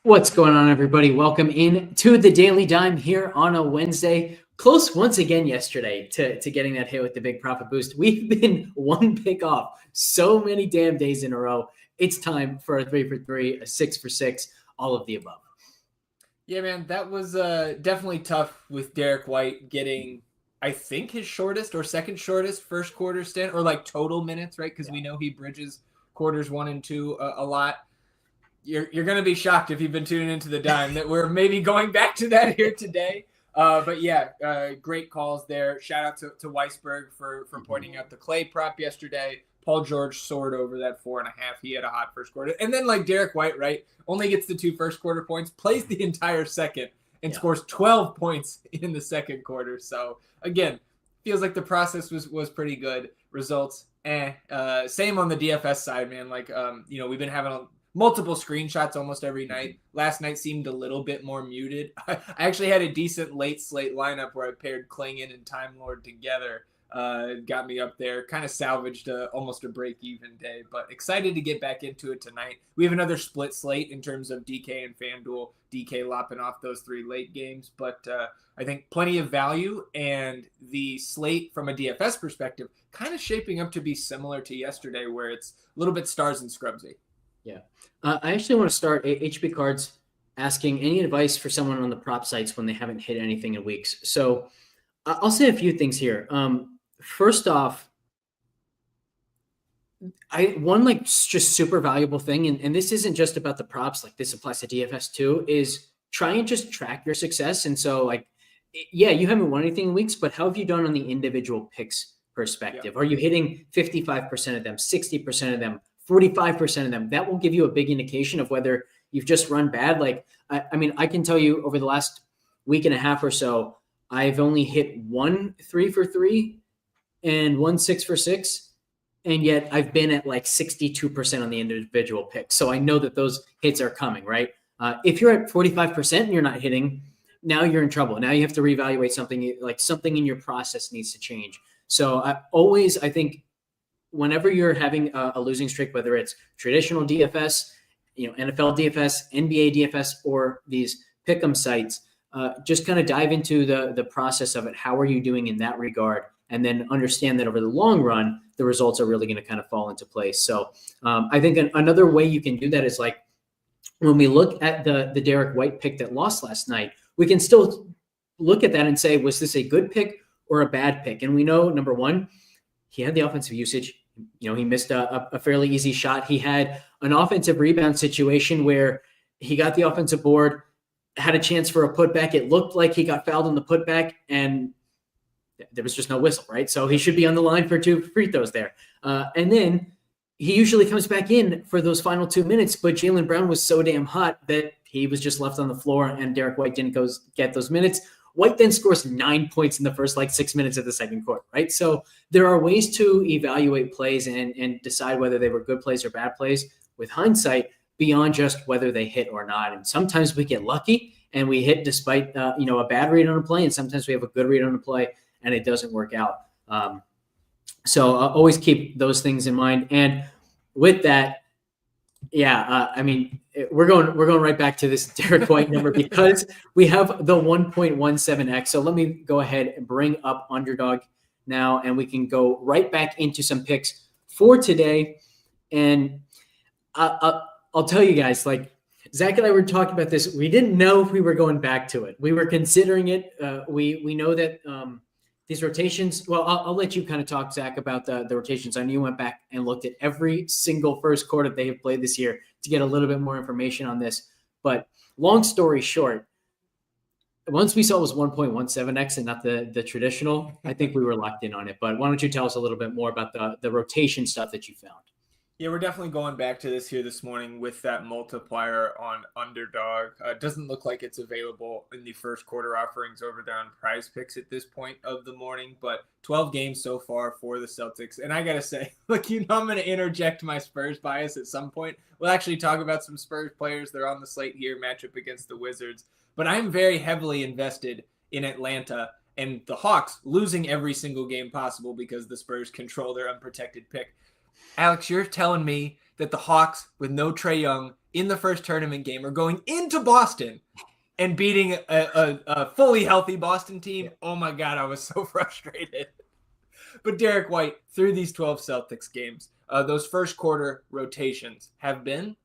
What's going on, everybody? Welcome in to the Daily Dime here on a Wednesday. Close once again yesterday to getting that hit with the big profit boost. We've been one pick off so many damn days in a row. It's time for a 3 for 3, a 6 for 6, all of the above. Yeah, man, that was definitely tough with Derek White getting, I think, his shortest or second shortest first quarter stint, or like total minutes, right? Because we know he bridges quarters 1 and 2 a lot. You're going to be shocked if you've been tuning into the Dime that we're maybe going back to that here today. But yeah, great calls there. Shout out to Weisberg for pointing out the Clay prop yesterday. Paul George soared over that 4.5. He had a hot first quarter. And then like Derek White, right? Only gets the 2 first quarter points, plays the entire second, and scores 12 points in the second quarter. So again, feels like the process was pretty good. Results, same on the DFS side, man. Like, we've been having multiple screenshots almost every night. Last night seemed a little bit more muted. I actually had a decent late slate lineup where I paired Klingon and Time Lord together. Got me up there, kind of salvaged almost a break-even day, but excited to get back into it tonight. We have another split slate in terms of DK and FanDuel. DK lopping off those 3 late games, but I think plenty of value, and the slate from a DFS perspective kind of shaping up to be similar to yesterday, where it's a little bit stars and scrubsy. Yeah. I actually want to start HB Cards asking any advice for someone on the prop sites when they haven't hit anything in weeks. So I'll say a few things here. First off, one just super valuable thing, and this isn't just about the props, like this applies to DFS too, is try and just track your success. And so you haven't won anything in weeks, but how have you done on the individual picks perspective? Yeah. Are you hitting 55% of them, 60% of them, 45% of them? That will give you a big indication of whether you've just run bad. I can tell you over the last week and a half or so, I've only hit 1 3 for 3 and 1 6 for 6. And yet I've been at like 62% on the individual picks. So I know that those hits are coming, right? If you're at 45% and you're not hitting, now you're in trouble. Now you have to reevaluate something, like something in your process needs to change. So I think whenever you're having a losing streak, whether it's traditional DFS, NFL DFS, NBA DFS, or these pick'em sites, just kind of dive into the process of it. How are you doing in that regard? And then understand that over the long run, the results are really going to kind of fall into place. So I think another way you can do that is like when we look at the Derek White pick that lost last night, we can still look at that and say, was this a good pick or a bad pick? And we know, number one, he had the offensive usage. He missed a fairly easy shot. He had an offensive rebound situation where he got the offensive board, had a chance for a putback. It looked like he got fouled on the putback, and there was just no whistle, right? So he should be on the line for 2 free throws there. And then he usually comes back in for those final 2 minutes, but Jaylen Brown was so damn hot that he was just left on the floor, and Derek White didn't get those minutes. White then scores 9 points in the first 6 minutes of the second quarter, right? So there are ways to evaluate plays and decide whether they were good plays or bad plays with hindsight beyond just whether they hit or not. And sometimes we get lucky and we hit despite a bad read on a play, and sometimes we have a good read on a play and it doesn't work out. So always keep those things in mind. And with that, we're going right back to this Derek White number because we have the 1.17x. So let me go ahead and bring up Underdog now, and we can go right back into some picks for today. And I'll tell you guys, Zach and I were talking about this. We didn't know if we were going back to it. We were considering it. We know that these rotations, well, I'll let you kind of talk, Zach, about the rotations. I know you went back and looked at every single first quarter they have played this year to get a little bit more information on this. But long story short, once we saw it was 1.17x and not the traditional, I think we were locked in on it. But why don't you tell us a little bit more about the rotation stuff that you found? Yeah, we're definitely going back to this here this morning with that multiplier on Underdog. Doesn't look like it's available in the first quarter offerings over there on Prize Picks at this point of the morning, but 12 games so far for the Celtics. And I got to say, I'm going to interject my Spurs bias at some point. We'll actually talk about some Spurs players. They're on the slate here, matchup against the Wizards. But I'm very heavily invested in Atlanta and the Hawks losing every single game possible because the Spurs control their unprotected pick. Alex, you're telling me that the Hawks, with no Trae Young in the first tournament game, are going into Boston and beating a fully healthy Boston team. Oh my God, I was so frustrated. But Derek White, through these 12 Celtics games, those first quarter rotations have been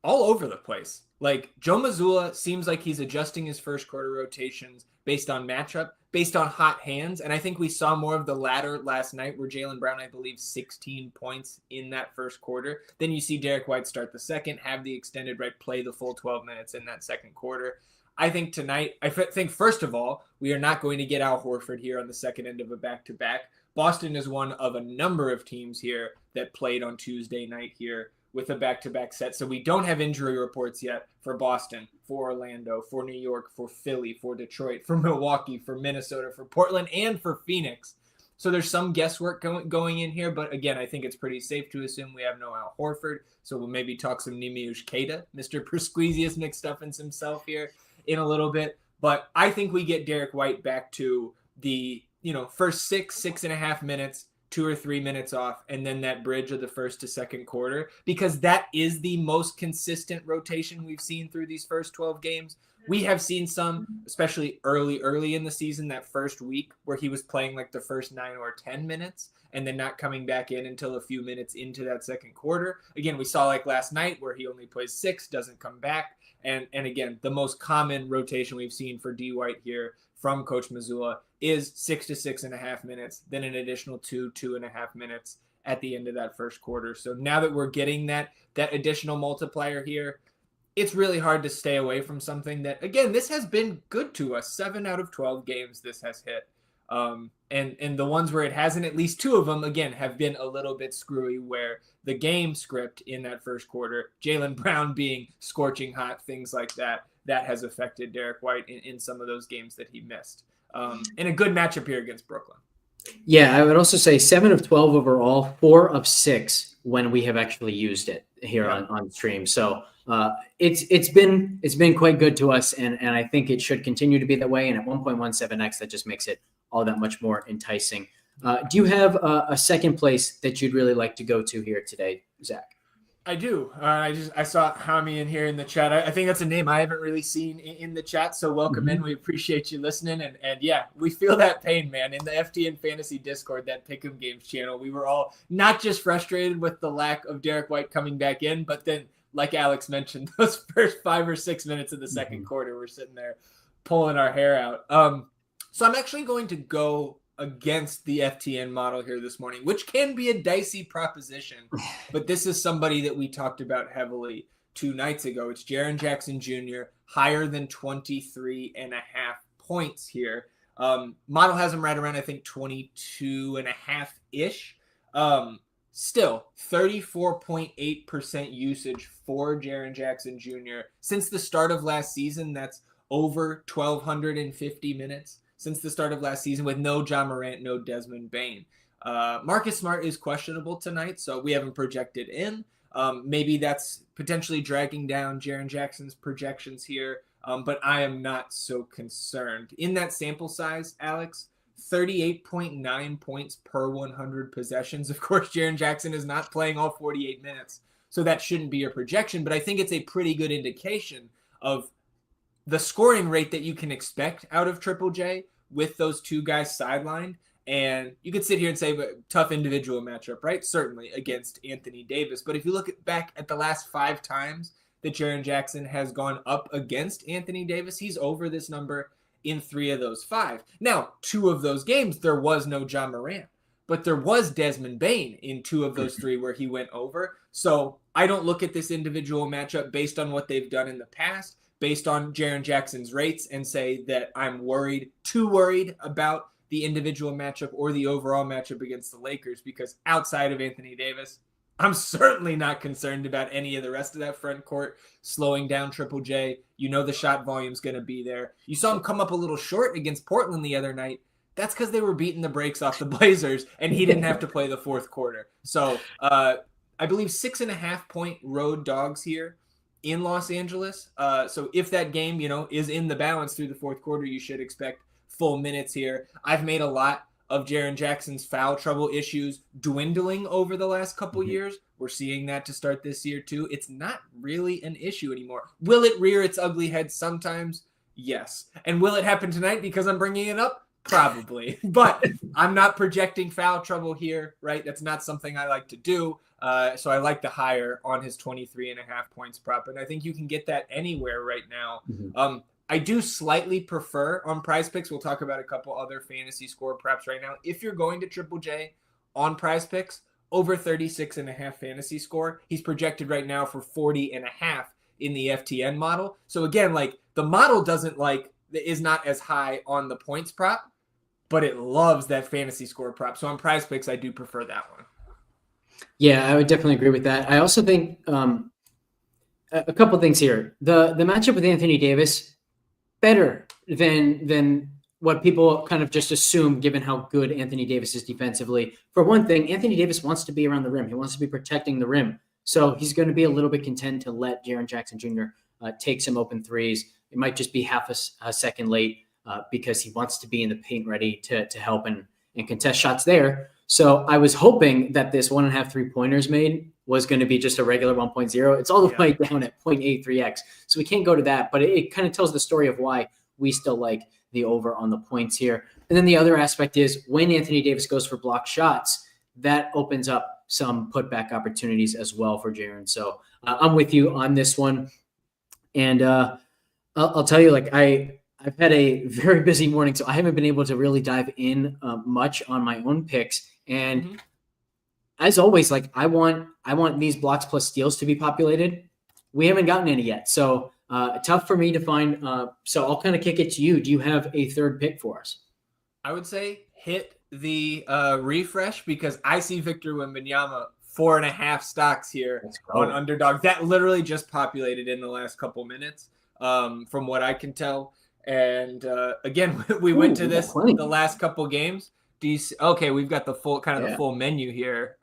all over the place. Like, Joe Mazzulla seems like he's adjusting his first quarter rotations based on matchup, based on hot hands. And I think we saw more of the latter last night, where Jaylen Brown, I believe, 16 points in that first quarter. Then you see Derek White start the second, have the extended play the full 12 minutes in that second quarter. I think tonight, I think, first of all, we are not going to get Al Horford here on the second end of a back-to-back. Boston is one of a number of teams here that played on Tuesday night here with a back-to-back set. So we don't have injury reports yet for Boston, for Orlando, for New York, for Philly, for Detroit, for Milwaukee, for Minnesota, for Portland, and for Phoenix. So there's some guesswork going in here. But again, I think it's pretty safe to assume we have no Al Horford. So we'll maybe talk some Nemiush Keita, Mr. Presquezius McStuffins himself here in a little bit. But I think we get Derek White back to the first 6.5 minutes, 2 or 3 minutes off, and then that bridge of the first to second quarter, because that is the most consistent rotation we've seen through these first 12 games. We have seen some, especially early in the season, that first week where he was playing like the first 9 or 10 minutes and then not coming back in until a few minutes into that second quarter. Again, we saw like last night where he only plays 6, doesn't come back. And again, the most common rotation we've seen for D White here from Coach Mazzulla is 6 to 6.5 minutes, then an additional 2.5 minutes at the end of that first quarter. So now that we're getting that additional multiplier here, it's really hard to stay away from something that, again, this has been good to us. 7 out of 12 games this has hit. And the ones where it hasn't, at least 2 of them, again, have been a little bit screwy, where the game script in that first quarter, Jaylen Brown being scorching hot, things like that has affected Derek White in some of those games that he missed. And a good matchup here against Brooklyn. Yeah, I would also say 7 of 12 overall, 4 of 6 when we have actually used it here on stream. So it's been quite good to us, and I think it should continue to be that way. And at 1.17x, that just makes it all that much more enticing. Do you have a second place that you'd really like to go to here today, Zach? I do. I saw Hami in here in the chat. I think that's a name I haven't really seen in the chat. So welcome in. We appreciate you listening. And yeah, we feel that pain, man. In the FTN Fantasy Discord, that Pick'em Games channel, we were all not just frustrated with the lack of Derek White coming back in, but then, like Alex mentioned, those first 5 or 6 minutes of the second quarter, we're sitting there pulling our hair out. So I'm actually going to go against the FTN model here this morning, which can be a dicey proposition, but this is somebody that we talked about heavily 2 nights ago. It's Jaren Jackson Jr., higher than 23.5 points here. Model has him right around, I think, 22.5-ish. Still, 34.8% usage for Jaren Jackson Jr. Since the start of last season, that's over 1,250 minutes. Since the start of last season, with no John Morant, no Desmond Bane. Marcus Smart is questionable tonight, so we haven't projected in. Maybe that's potentially dragging down Jaren Jackson's projections here, but I am not so concerned. In that sample size, Alex, 38.9 points per 100 possessions. Of course, Jaren Jackson is not playing all 48 minutes, so that shouldn't be your projection, but I think it's a pretty good indication of the scoring rate that you can expect out of Triple J with those 2 guys sidelined. And you could sit here and say, but tough individual matchup, right? Certainly against Anthony Davis. But if you look back at the last 5 times that Jaren Jackson has gone up against Anthony Davis, he's over this number in 3 of those 5. Now, 2 of those games, there was no John Morant, but there was Desmond Bane in 2 of those 3 where he went over. So I don't look at this individual matchup based on what they've done in the past, based on Jaren Jackson's rates, and say that I'm too worried about the individual matchup or the overall matchup against the Lakers, because outside of Anthony Davis, I'm certainly not concerned about any of the rest of that front court slowing down Triple J. You know the shot volume's going to be there. You saw him come up a little short against Portland the other night. That's because they were beating the brakes off the Blazers, and he didn't have to play the fourth quarter. So I believe 6.5 point road dogs here in Los Angeles. So if that game, is in the balance through the fourth quarter, you should expect full minutes here. I've made a lot of Jaren Jackson's foul trouble issues dwindling over the last couple years. We're seeing that to start this year too. It's not really an issue anymore. Will it rear its ugly head sometimes? Yes. And will it happen tonight because I'm bringing it up? Probably. But I'm not projecting foul trouble here, right? That's not something I like to do. So I like the higher on his 23.5 points prop. And I think you can get that anywhere right now. I do slightly prefer on Prize Picks. We'll talk about a couple other fantasy score props right now. If you're going to Triple J on Prize Picks, over 36.5 fantasy score, he's projected right now for 40.5 in the FTN model. So again, like the model is not as high on the points prop, but it loves that fantasy score prop. So on Prize Picks, I do prefer that one. Yeah, I would definitely agree with that. I also think a couple things here. The matchup with Anthony Davis, better than what people kind of just assume, given how good Anthony Davis is defensively. For one thing, Anthony Davis wants to be around the rim. He wants to be protecting the rim. So he's going to be a little bit content to let Jaren Jackson Jr. Take some open threes. It might just be half a second late because he wants to be in the paint ready to help and contest shots there. So I was hoping that this 1.5 3-pointers made was going to be just a regular 1.0. It's all the way down at 0.83x. So we can't go to that, but it kind of tells the story of why we still like the over on the points here. And then the other aspect is when Anthony Davis goes for blocked shots, that opens up some putback opportunities as well for Jaren. So I'm with you on this one. And I'll tell you, like I've had a very busy morning, so I haven't been able to really dive in much on my own picks. And as always, like I want these blocks plus steals to be populated. We haven't gotten any yet, so tough for me to find. So I'll kind of kick it to you. Do you have a third pick for us? I would say hit the refresh because I see Victor Wembanyama 4.5 stocks here on Underdog. That literally just populated in the last couple minutes, from what I can tell. And again, we went to this the last couple games. Do you see, okay, we've got the full the full menu here.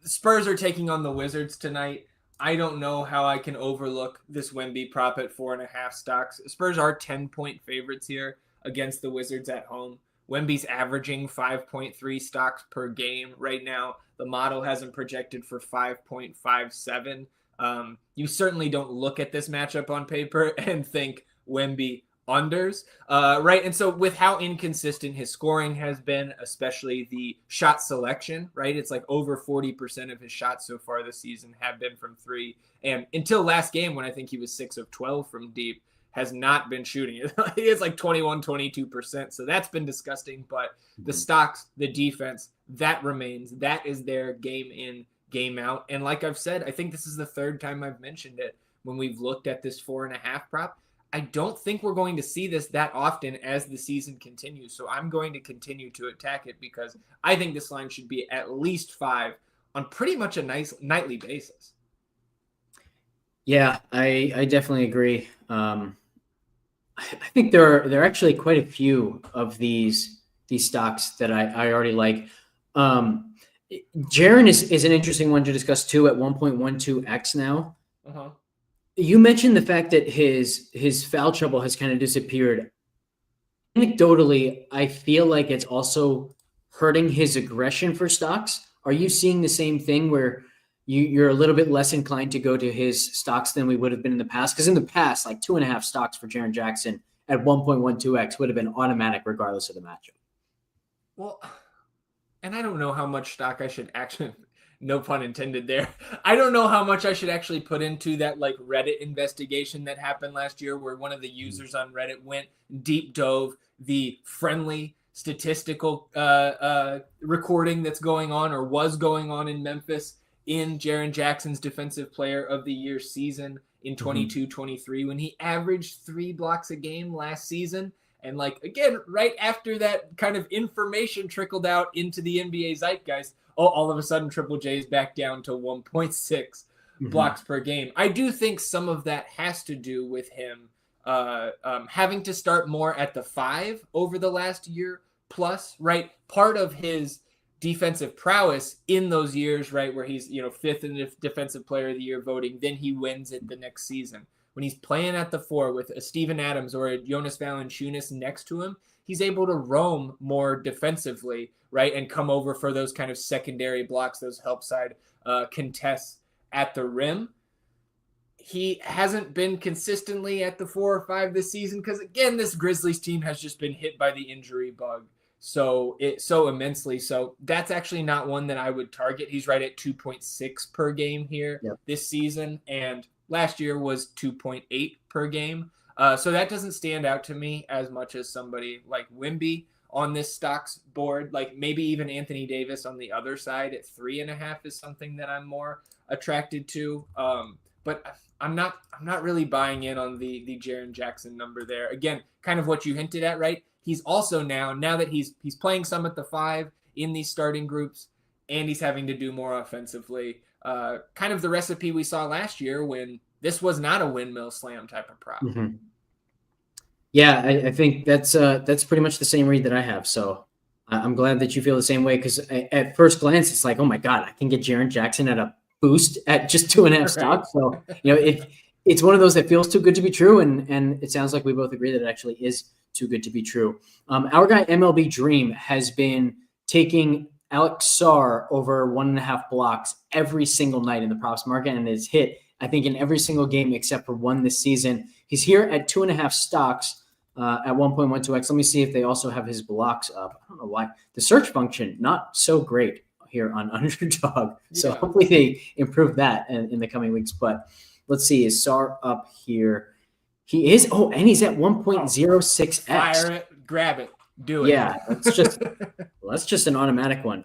Spurs are taking on the Wizards tonight. I don't know how I can overlook this Wemby prop at 4.5 stocks. Spurs are 10-point favorites here against the Wizards at home. Wemby's averaging 5.3 stocks per game right now. The model has him projected for 5.57. You certainly don't look at this matchup on paper and think Wemby unders, right? And so with how inconsistent his scoring has been, especially the shot selection, right? It's like over 40% of his shots so far this season have been from three. And until last game, when I think he was 6 of 12 from deep, has not been shooting it. He is like 22%. So that's been disgusting. But the stocks, the defense, that remains. That is their game in, game out. And like I've said, I think this is the third time I've mentioned it when we've looked at this 4.5 prop. I don't think we're going to see this that often as the season continues. So I'm going to continue to attack it because I think this line should be at least 5 on pretty much a nice nightly basis. Yeah, I definitely agree. I think there are actually quite a few of these stocks that I already like. Jaren is an interesting one to discuss too at 1.12x now. You mentioned the fact that his foul trouble has kind of disappeared. Anecdotally, I feel like it's also hurting his aggression for stocks. Are you seeing the same thing where you're a little bit less inclined to go to his stocks than we would have been in the past? Because in the past, like 2.5 stocks for Jaren Jackson at 1.12x would have been automatic regardless of the matchup. Well, and I don't know how much stock I should actually... No pun intended there. I don't know how much I should actually put into that like Reddit investigation that happened last year where one of the users on Reddit went deep dove the friendly statistical recording that's going on or was going on in Memphis in Jaren Jackson's Defensive Player of the Year season in 22-23 when he averaged 3 blocks a game last season. And like, again, right after that kind of information trickled out into the NBA zeitgeist, all of a sudden Triple J is back down to 1.6 blocks per game. I do think some of that has to do with him having to start more at the 5 over the last year plus, right? Part of his defensive prowess in those years, right, where he's, 5th in the Defensive Player of the Year voting, then he wins it the next season. when he's playing at the 4 with a Steven Adams or a Jonas Valanciunas next to him, he's able to roam more defensively, right, and come over for those kind of secondary blocks, those help side contests at the rim. He hasn't been consistently at the 4 or 5 this season because, again, this Grizzlies team has just been hit by the injury bug so immensely. So that's actually not one that I would target. He's right at 2.6 per game here this season, and last year was 2.8 per game. So that doesn't stand out to me as much as somebody like Wemby on this stocks board. Like maybe even Anthony Davis on the other side at 3.5 is something that I'm more attracted to. But I'm not really buying in on the Jaren Jackson number there. Again, kind of what you hinted at, right? He's also now that he's playing some at the 5 in these starting groups, and he's having to do more offensively. Kind of the recipe we saw last year when this was not a windmill slam type of prop. Mm-hmm. Yeah, I think that's pretty much the same read that I have. So I'm glad that you feel the same way, because at first glance, it's like, oh my God, I can get Jaren Jackson at a boost at just 2.5 stocks. So, it's one of those that feels too good to be true. And it sounds like we both agree that it actually is too good to be true. Our guy MLB Dream has been taking Alex Sarr over 1.5 blocks every single night in the props market, and it's hit, I think, in every single game except for one this season. He's here at 2.5 stocks at 1.12x. Let me see if they also have his blocks up. I don't know why. The search function, not so great here on Underdog. So hopefully they improve that in the coming weeks. But let's see, is Sarr up here? He is. Oh, and he's at 1.06x. Fire it, grab it, do it. Yeah, that's just an automatic one.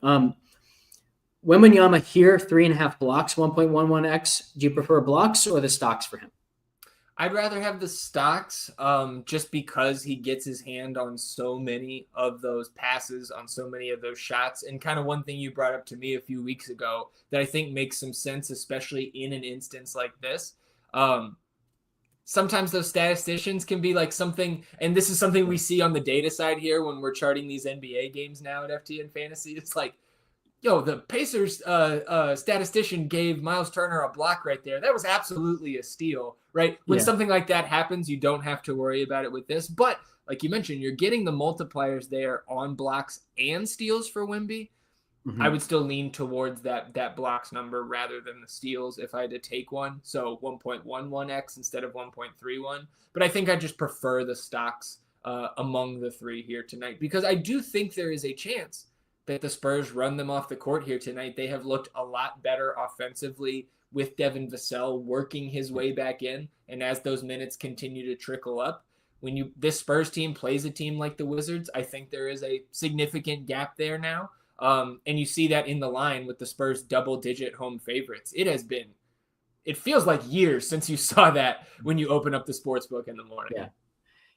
Wembanyama here, 3.5 blocks, 1.11x. Do you prefer blocks or the stocks for him? I'd rather have the stocks just because he gets his hand on so many of those passes, on so many of those shots. And kind of one thing you brought up to me a few weeks ago that I think makes some sense, especially in an instance like this. Sometimes those statisticians can be like something, and this is something we see on the data side here when we're charting these NBA games now at FTN Fantasy. It's like, the Pacers statistician gave Miles Turner a block right there. That was absolutely a steal, right? When something like that happens, you don't have to worry about it with this. But like you mentioned, you're getting the multipliers there on blocks and steals for Wemby. Mm-hmm. I would still lean towards that blocks number rather than the steals if I had to take one. So 1.11x instead of 1.31. But I think I just prefer the stocks among the 3 here tonight, because I do think there is a chance that the Spurs run them off the court here tonight. They have looked a lot better offensively with Devin Vassell working his way back in. And as those minutes continue to trickle up, when this Spurs team plays a team like the Wizards, I think there is a significant gap there now. And you see that in the line with the Spurs double-digit home favorites. It feels like years since you saw that when you open up the sports book in the morning.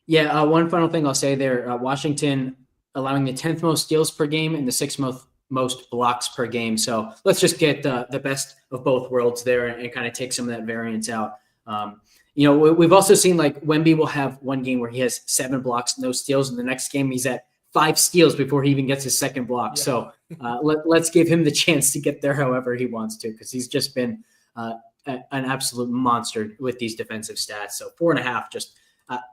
Yeah. One final thing I'll say there, Washington allowing the 10th most steals per game and the 6th most blocks per game. So let's just get the best of both worlds there and kind of take some of that variance out. We've also seen like Wemby will have one game where he has 7 blocks, no steals, and the next game he's at 5 steals before he even gets his second block. Yeah. So let's give him the chance to get there however he wants to, because he's just been an absolute monster with these defensive stats. So 4.5, just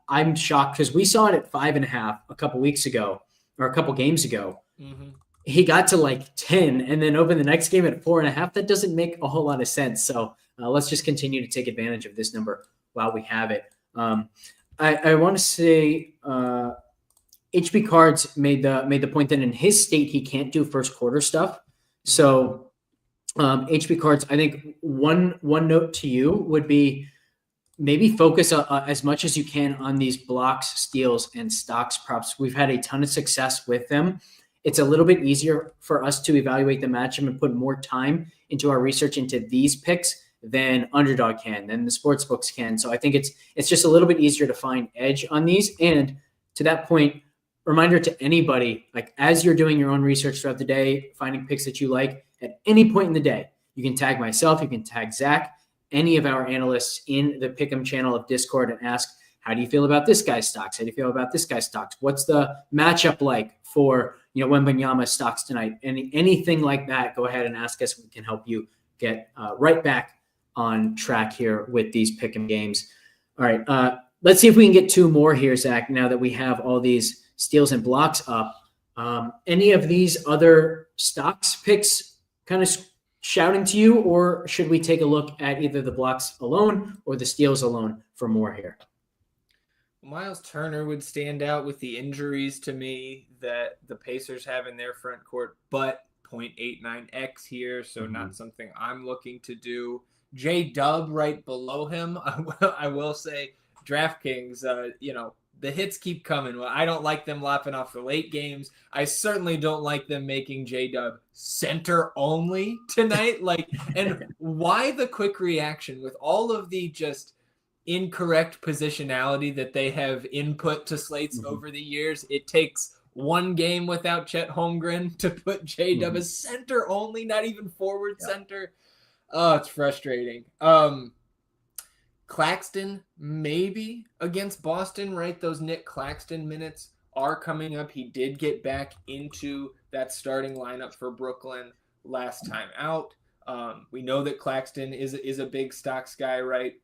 I'm shocked because we saw it at 5.5 a couple weeks ago or a couple games ago. Mm-hmm. He got to like 10 and then opened the next game at 4.5. That doesn't make a whole lot of sense. So let's just continue to take advantage of this number while we have it. I want to say HB Cards made the point that in his state he can't do first quarter stuff. So HB Cards, I think one note to you would be maybe focus as much as you can on these blocks, steals, and stocks props. We've had a ton of success with them. It's a little bit easier for us to evaluate the matchup and put more time into our research into these picks than Underdog can, than the sports books can. So I think it's just a little bit easier to find edge on these. And to that point, reminder to anybody, like as you're doing your own research throughout the day, finding picks that you like at any point in the day, you can tag myself, you can tag Zach, any of our analysts in the Pick'em channel of Discord and ask, how do you feel about this guy's stocks? How do you feel about this guy's stocks? What's the matchup like for, Wembanyama stocks tonight? Anything like that, go ahead and ask us. We can help you get right back on track here with these Pick'em games. All right. Let's see if we can get two more here, Zach, now that we have all these steals and blocks up. Any of these other stocks picks kind of shouting to you, or should we take a look at either the blocks alone or the steals alone for more here? Miles Turner would stand out with the injuries to me that the Pacers have in their front court, but 0.89x here, so not something I'm looking to do. J-Dub right below him. I will say DraftKings, the hits keep coming. Well, I don't like them lopping off the late games. I certainly don't like them making J-Dub center only tonight. And why the quick reaction with all of the just incorrect positionality that they have input to slates over the years? It takes one game without Chet Holmgren to put J-Dub as center only, not even forward center. Oh, it's frustrating. Claxton, maybe against Boston, right? Those Nick Claxton minutes are coming up. He did get back into that starting lineup for Brooklyn last time out. We know that Claxton is a big stocks guy, right?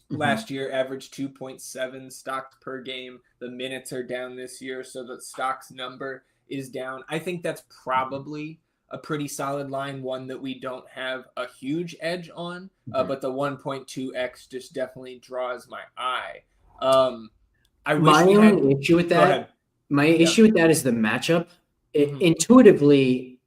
Last year averaged 2.7 stocks per game. The minutes are down this year, so the stocks number is down. I think that's probably a pretty solid line, one that we don't have a huge edge on, but the 1.2x just definitely draws my eye. I wish my only issue with that, issue with that is the matchup. Intuitively,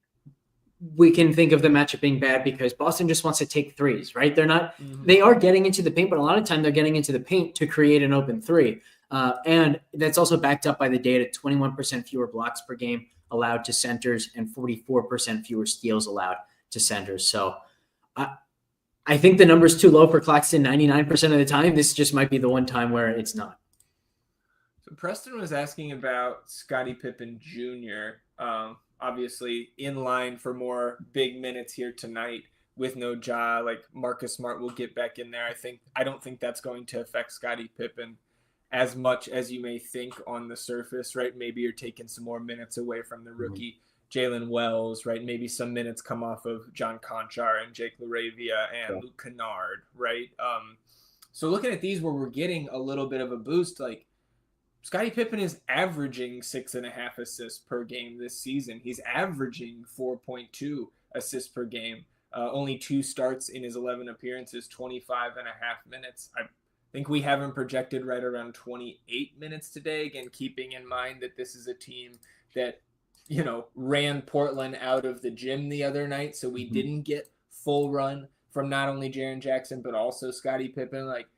we can think of the matchup being bad because Boston just wants to take threes, right? They're not, they are getting into the paint, but a lot of time they're getting into the paint to create an open three. And that's also backed up by the data, 21% fewer blocks per game allowed to centers and 44% fewer steals allowed to centers. So I think the number's too low for Claxton 99% of the time. This just might be the one time where it's not. So Preston was asking about Scottie Pippen Jr., obviously in line for more big minutes here tonight with no Ja. Like Marcus Smart will get back in there. I don't think that's going to affect Scottie Pippen as much as you may think on the surface, right? Maybe you're taking some more minutes away from the rookie Jalen Wells, right? Maybe some minutes come off of John Conchar and Jake LaRavia and Luke Kennard, right? So looking at these where we're getting a little bit of a boost, like Scottie Pippen is averaging 6.5 assists per game this season. He's averaging 4.2 assists per game. Only 2 starts in his 11 appearances, 25 and a half minutes. I think we have him projected right around 28 minutes today. Again, keeping in mind that this is a team that, ran Portland out of the gym the other night. So we didn't get full run from not only Jaren Jackson, but also Scottie Pippen. Like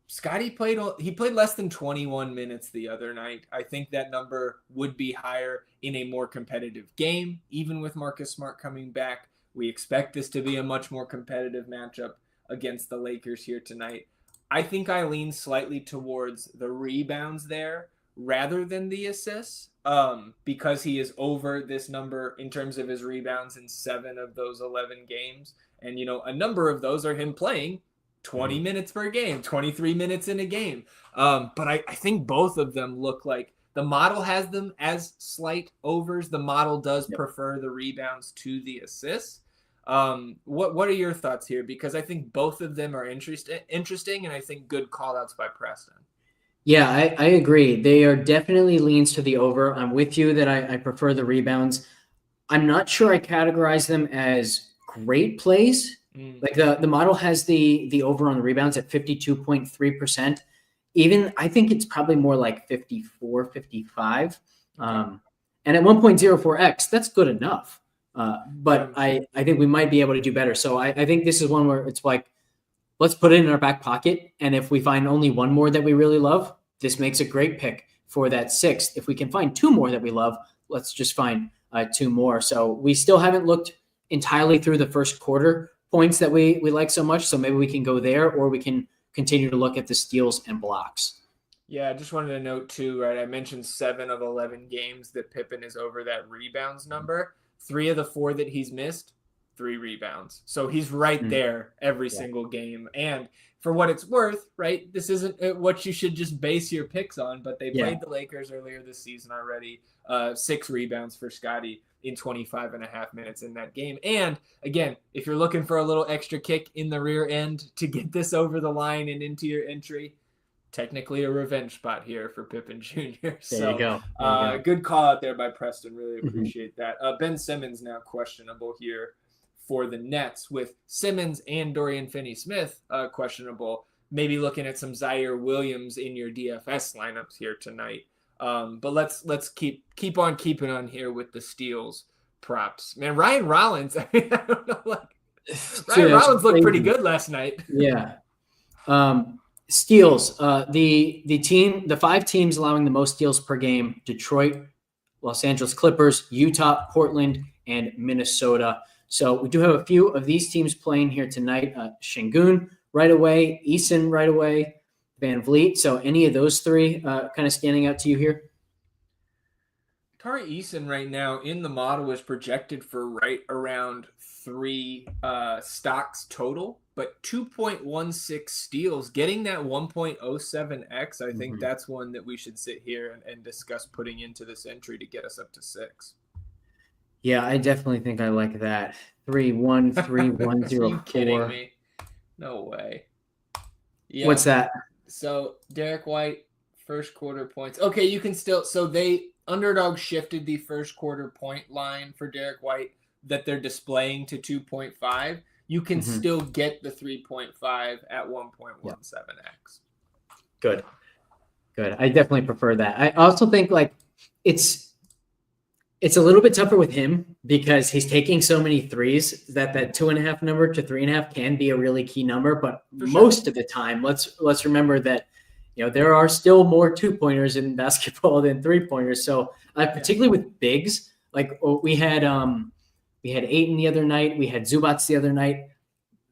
Scottie played less than 21 minutes the other night. I think that number would be higher in a more competitive game, even with Marcus Smart coming back. We expect this to be a much more competitive matchup against the Lakers here tonight. I think I lean slightly towards the rebounds there rather than the assists, because he is over this number in terms of his rebounds in 7 of those 11 games. And, a number of those are him playing 20 minutes per game, 23 minutes in a game. But I think both of them look like the model has them as slight overs. The model does prefer the rebounds to the assists. What are your thoughts here? Because I think both of them are interesting, and I think good call outs by Preston. Yeah, I agree. They are definitely leans to the over. I'm with you that I prefer the rebounds. I'm not sure I categorize them as great plays. Like the model has the over on the rebounds at 52.3%. Even I think it's probably more like 54, 55. And at 1.04x, that's good enough. But I think we might be able to do better. So I think this is one where it's like, let's put it in our back pocket. And if we find only one more that we really love, this makes a great pick for that 6th. If we can find 2 more that we love, let's just find 2 more. So we still haven't looked entirely through the first quarter points that we like so much. So maybe we can go there, or we can continue to look at the steals and blocks. Yeah, I just wanted to note too, right? I mentioned 7 of 11 games that Pippen is over that rebounds number. 3 of the 4 that he's missed, 3 rebounds. So he's right there every single game. And for what it's worth, right, this isn't what you should just base your picks on, but they played the Lakers earlier this season already. 6 rebounds for Scottie in 25 and a half minutes in that game. And again, if you're looking for a little extra kick in the rear end to get this over the line and into your entry, technically a revenge spot here for Pippen Jr. There So you go. There you go. good call out there by Preston. Really Mhm. appreciate that. Ben Simmons now questionable here for the Nets, with Simmons and Dorian Finney-Smith questionable. Maybe looking at some Zaire Williams in your DFS lineups here tonight. But let's keep on keeping on here with the steals props. Man, Ryan Rollins. I mean, I don't know, like Ryan Rollins looked pretty good last night. Yeah. Steals. The 5 teams allowing the most steals per game: Detroit, Los Angeles Clippers, Utah, Portland, and Minnesota. So we do have a few of these teams playing here tonight. Şengün right away, Eason right away, Van Vliet. So any of those 3 kind of standing out to you here? Tari Eason right now in the model is projected for right around 3 stocks total, but 2.16 steals, getting that 1.07x. I think that's one that we should sit here and discuss putting into this entry to get us up to 6. Yeah, I definitely think I like that. 3-1-3-1-0-4. Are you kidding me? No way. Yeah. What's that? So Derek White, first quarter points. Okay, you can still. So Underdog shifted the first quarter point line for Derek White that they're displaying to 2.5. You can still get the 3.5 at 1.17x. Good. I definitely prefer that. I also think like it's a little bit tougher with him because he's taking so many threes that 2.5 number to 3.5 can be a really key number. But most of the time, let's remember that, there are still more 2-pointers in basketball than 3-pointers. So particularly with bigs, like we had Ayton the other night, we had Zubats the other night.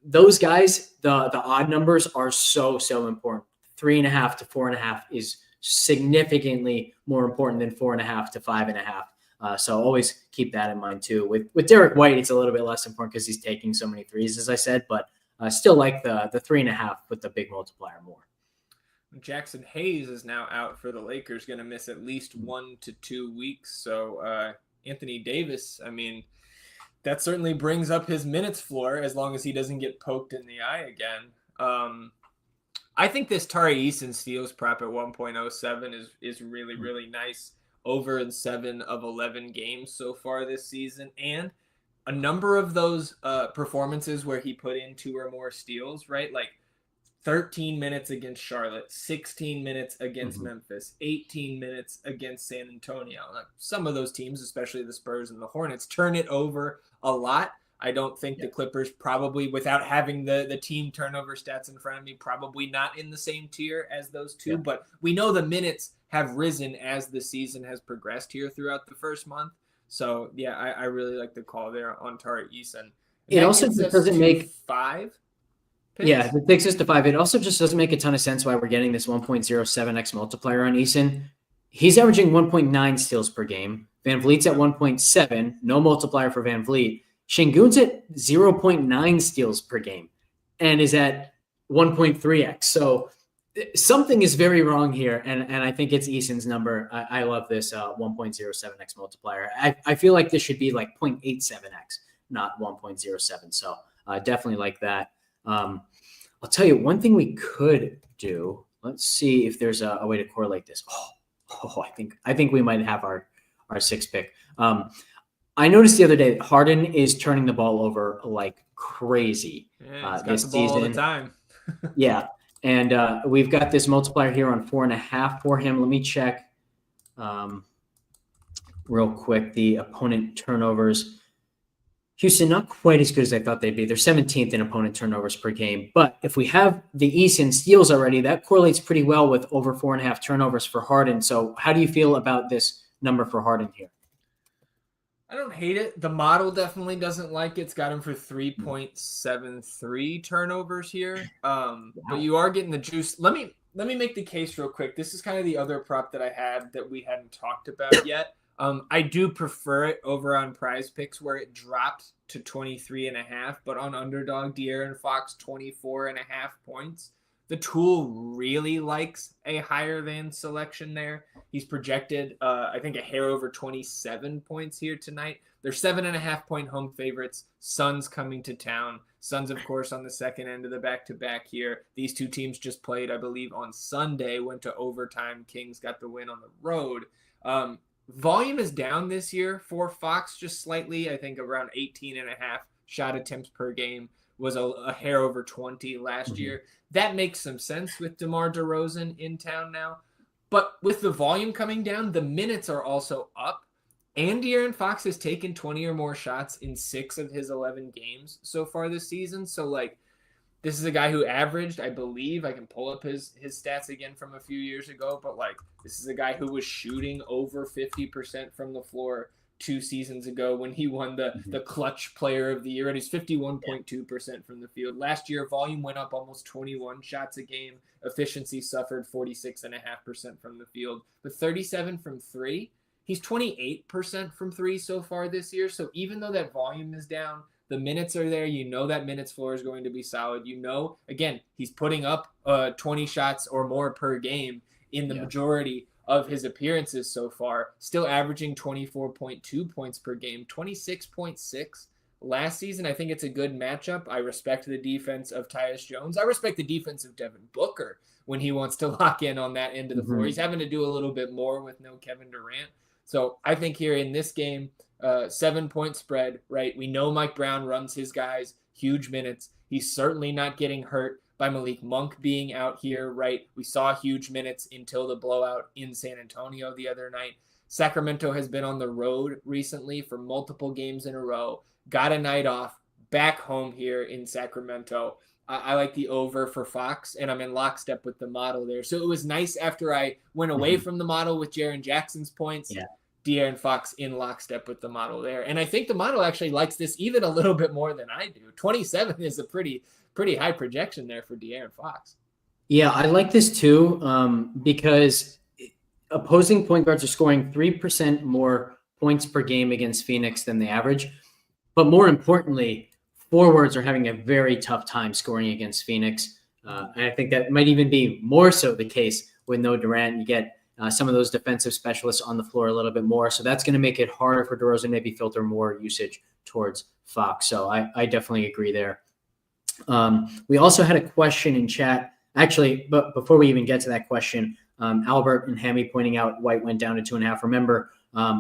Those guys, the odd numbers are so important. 3.5 to 4.5 is significantly more important than 4.5 to 5.5. So always keep that in mind too. With Derek White, it's a little bit less important because he's taking so many threes, as I said, but still like the 3.5 with the big multiplier more. Jackson Hayes is now out for the Lakers, going to miss at least 1 to 2 weeks. So Anthony Davis, I mean, that certainly brings up his minutes floor as long as he doesn't get poked in the eye again. I think this Tari Eason steals prop at 1.07 is really, really nice. Over in 7 of 11 games so far this season. And a number of those performances where he put in 2 or more steals, right? Like 13 minutes against Charlotte, 16 minutes against Memphis, 18 minutes against San Antonio. Like some of those teams, especially the Spurs and the Hornets, turn it over a lot. I don't think the Clippers probably, without having the team turnover stats in front of me, probably not in the same tier as those 2. But we know the minutes have risen as the season has progressed here throughout the first month. So, yeah, I really like the call there on Tari Eason. It also just doesn't make 5 picks? Yeah, it takes us to 5. It also just doesn't make a ton of sense why we're getting this 1.07x multiplier on Eason. He's averaging 1.9 steals per game. Van Vliet's at 1.7, no multiplier for Van Vliet. Şengün's at 0.9 steals per game and is at 1.3x. So something is very wrong here, and I think it's Eason's number. I love this 1.07x multiplier. I feel like this should be like 0.87x, not 1.07. So definitely like that. I'll tell you one thing we could do. Let's see if there's a way to correlate this. I think we might have our 6th pick. I noticed the other day that Harden is turning the ball over like crazy this season. All the time. Yeah. And we've got this multiplier here on 4.5 for him. Let me check real quick the opponent turnovers. Houston, not quite as good as I thought they'd be. They're 17th in opponent turnovers per game. But if we have the Eason steals already, that correlates pretty well with over 4.5 turnovers for Harden. So how do you feel about this number for Harden here? I don't hate it. The model definitely doesn't like it. It's got him for 3.73 turnovers here. But you are getting the juice. Let me make the case real quick. This is kind of the other prop that I had that we hadn't talked about yet. I do prefer it over on Prize Picks where it dropped to 23.5, but on Underdog, De'Aaron Fox 24.5 points The tool really likes a higher than selection there. He's projected, I think, a hair over 27 points here tonight. They're 7.5-point home favorites. Suns coming to town. Suns, of course, on the second end of the back-to-back here. These two teams just played, I believe, on Sunday, went to overtime. Kings got the win on the road. Volume is down this year for Fox just slightly. I think around 18.5 shot attempts per game, was a hair over 20 last year. That makes some sense with DeMar DeRozan in town now. But with the volume coming down, the minutes are also up. And De'Aaron Fox has taken 20 or more shots in 6 of his 11 games so far this season. So, like, this is a guy who averaged, I believe, I can pull up his stats again from a few years ago, but, like, this is a guy who was shooting over 50% from the floor 2 seasons ago when he won the clutch player of the year, and he's 51.2% from the field. Last year, volume went up almost 21 shots a game. Efficiency suffered 46.5% from the field. But 37 from 3, he's 28% from 3 so far this year. So even though that volume is down, the minutes are there. You know that minutes floor is going to be solid. You know, again, he's putting up 20 shots or more per game in the majority of his appearances so far, still averaging 24.2 points per game, 26.6 last season. I think it's a good matchup. I respect the defense of Tyus Jones. I respect the defense of Devin Booker when he wants to lock in on that end of the floor. He's having to do a little bit more with no Kevin Durant. So I think here in this game, 7-point spread, right? We know Mike Brown runs his guys huge minutes. He's certainly not getting hurt by Malik Monk being out here, right? We saw huge minutes until the blowout in San Antonio the other night. Sacramento has been on the road recently for multiple games in a row. Got a night off, back home here in Sacramento. I like the over for Fox, and I'm in lockstep with the model there. So it was nice after I went away from the model with Jaren Jackson's points. De'Aaron Fox in lockstep with the model there. And I think the model actually likes this even a little bit more than I do. 27 is a pretty high projection there for De'Aaron Fox. Yeah, I like this too because opposing point guards are scoring 3% more points per game against Phoenix than the average. But more importantly, forwards are having a very tough time scoring against Phoenix. And I think that might even be more so the case with no Durant. You get some of those defensive specialists on the floor a little bit more. So that's going to make it harder for DeRozan, maybe filter more usage towards Fox. So I definitely agree there. We also had a question in chat. Actually, but before we even get to that question, Albert and Hammy pointing out White went down to 2.5. Remember,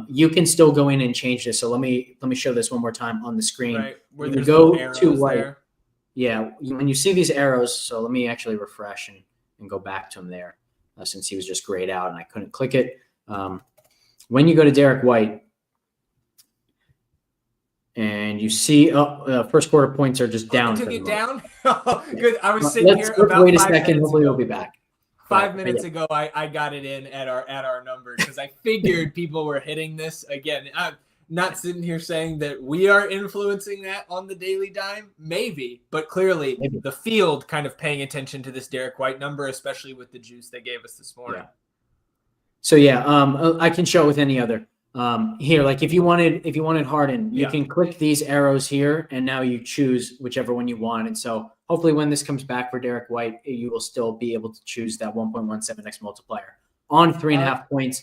you can still go in and change this. So let me show this one more time on the screen. Right, where when there's you go arrows to White, there. Yeah, when you see these arrows, so let me actually refresh and go back to him there since he was just grayed out and I couldn't click it. When you go to Derek White, and you see, first quarter points are just down. Took it down? Good. I was sitting here let's about wait a 5 second. minutes Hopefully ago. we'll be back. 5 minutes ago, I got it in at our number because I figured people were hitting this. Again, I'm not sitting here saying that we are influencing that on the Daily Dime. Maybe, but clearly the field kind of paying attention to this Derek White number, especially with the juice they gave us this morning. Yeah. So I can show it with any other. Here, like if you wanted Harden, you can click these arrows here, and now you choose whichever one you want. And so hopefully when this comes back for Derek White, you will still be able to choose that 1.17x multiplier on 3.5 points.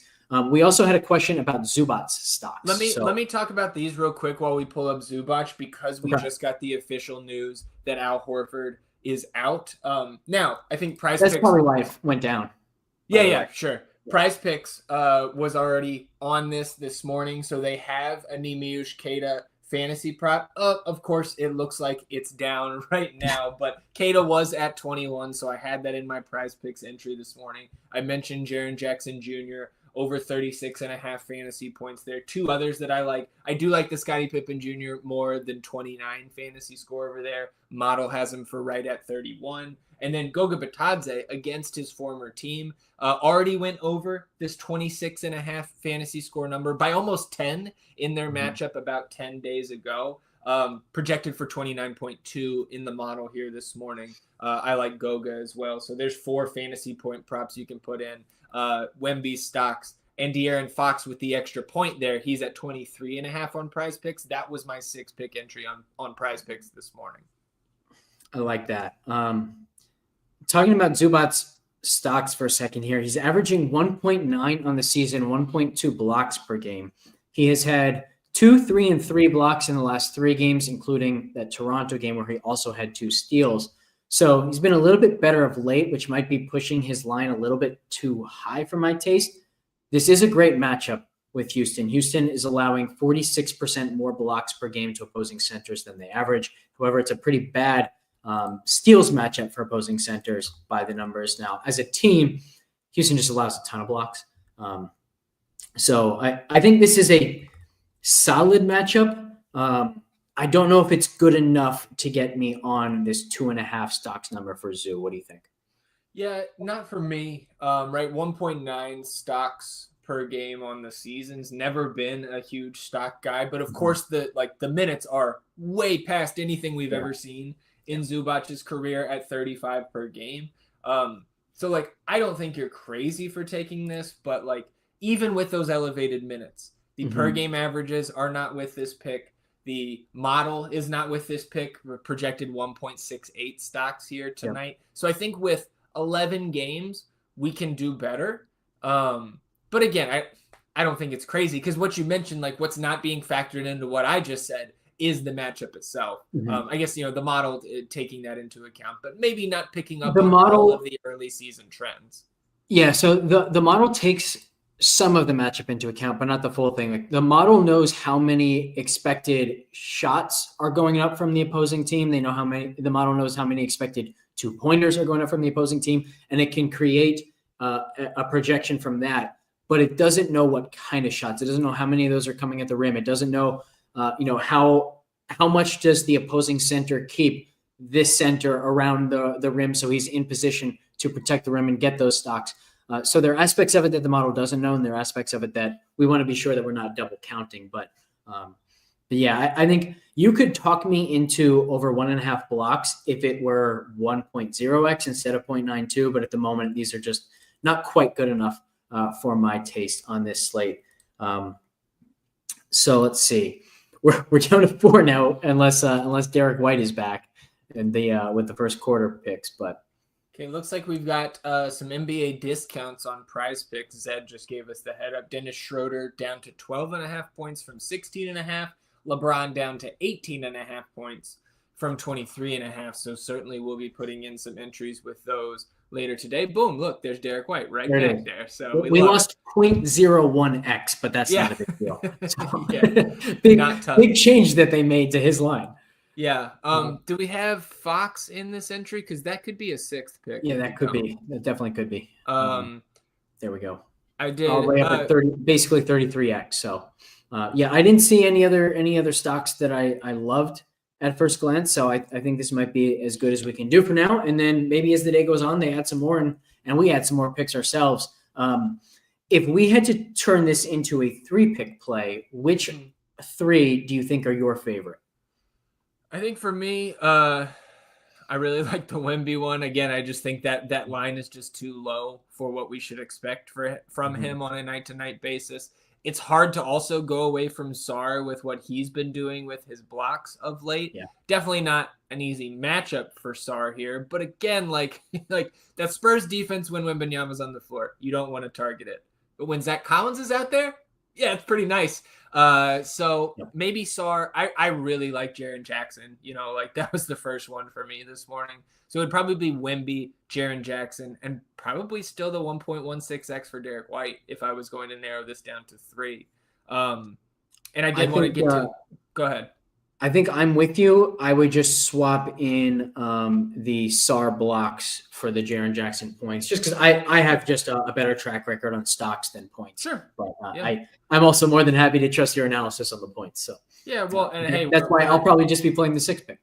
We also had a question about Zubac's stocks. Let me talk about these real quick while we pull up Zubac, because we just got the official news that Al Horford is out. Now I think That's probably why it went down. Yeah, sure. Prize Picks was already on this morning, so they have a Nemiush Keita fantasy prop. Of course, it looks like it's down right now, but Keita was at 21, so I had that in my Prize Picks entry this morning. I mentioned Jaren Jackson Jr., over 36.5 fantasy points there. 2 others that I like. I do like the Scottie Pippen Jr. more than 29 fantasy score over there. Model has him for right at 31. And then Goga Bitadze against his former team already went over this 26.5 fantasy score number by almost 10 in their matchup about 10 days ago. Projected for 29.2 in the model here this morning. I like Goga as well. So there's 4 fantasy point props you can put in. Wemby's stocks and De'Aaron Fox with the extra point there. He's at 23.5 on Prize Picks. That was my 6-pick entry on Prize Picks this morning. I like that. talking about Zubac's stocks for a second here. He's averaging 1.9 on the season, 1.2 blocks per game. He has had 2, 3, and 3 blocks in the last 3 games, including that Toronto game where he also had 2 steals. So he's been a little bit better of late, which might be pushing his line a little bit too high for my taste. This is a great matchup with Houston. Houston is allowing 46% more blocks per game to opposing centers than they average. However, it's a pretty bad steals matchup for opposing centers by the numbers. Now, as a team, Houston just allows a ton of blocks. So I think this is a solid matchup. I don't know if it's good enough to get me on this 2.5 stocks number for Zoo. What do you think? Yeah, not for me. Right, 1.9 stocks per game on the season's never been a huge stock guy, but of course the minutes are way past anything we've ever seen in Zubac's career at 35 per game. So like I don't think you're crazy for taking this, but like even with those elevated minutes, the per game averages are not with this pick. The model is not with this pick. We're projected 1.68 stocks here tonight. So I think with 11 games, we can do better. But again, I don't think it's crazy because what you mentioned, like what's not being factored into what I just said is the matchup itself. I guess, the model taking that into account, but maybe not picking up on all of the early season trends. Yeah, so the model takes some of the matchup into account, but not the full thing. Like the model knows how many expected shots are going up from the opposing team. They know the model knows how many expected 2-pointers are going up from the opposing team, and it can create a projection from that. But it doesn't know what kind of shots. It doesn't know how many of those are coming at the rim. It doesn't know, how much does the opposing center keep this center around the rim so he's in position to protect the rim and get those stocks. So there are aspects of it that the model doesn't know, and there are aspects of it that we want to be sure that we're not double counting. But yeah, I think you could talk me into over 1.5 blocks if it were 1.0x instead of 0.92. But at the moment, these are just not quite good enough for my taste on this slate. So let's see. We're down to 4 now, unless Derek White is back and with the first quarter picks. But okay, looks like we've got some NBA discounts on Prize Picks. Zed just gave us the head up. Dennis Schroeder down to 12.5 points from 16.5. LeBron down to 18.5 points from 23.5. So certainly we'll be putting in some entries with those later today. Boom, look, there's Derek White right back there. So we lost 0.01x, but that's not a big deal. So, big change that they made to his line. Yeah. Do we have Fox in this entry? Because that could be a 6th pick. Yeah, that could be. That definitely could be. There we go. I did. All the way up at basically 33x. So, I didn't see any other stocks that I loved at first glance. So I think this might be as good as we can do for now. And then maybe as the day goes on, they add some more and we add some more picks ourselves. If we had to turn this into a 3-pick play, which 3 do you think are your favorite? I think for me, I really like the Wemby one. Again, I just think that line is just too low for what we should expect from him on a night-to-night basis. It's hard to also go away from Sarr with what he's been doing with his blocks of late. Yeah. Definitely not an easy matchup for Sarr here. But again, like that Spurs defense when Wembanyama's on the floor, you don't want to target it. But when Zach Collins is out there, yeah, it's pretty nice. Maybe Sarr. I really like Jaren Jackson. That was the first one for me this morning. So it would probably be Wemby, Jaren Jackson, and probably still the 1.16x for Derek White if I was going to narrow this down to 3. And I did want to get to. Go ahead. I think I'm with you. I would just swap in the Sarr blocks for the Jaren Jackson points, just because I have just a better track record on stocks than points. Sure. But I'm also more than happy to trust your analysis on the points. So yeah, well, and hey, that's why I'll probably just be playing the 6th pick.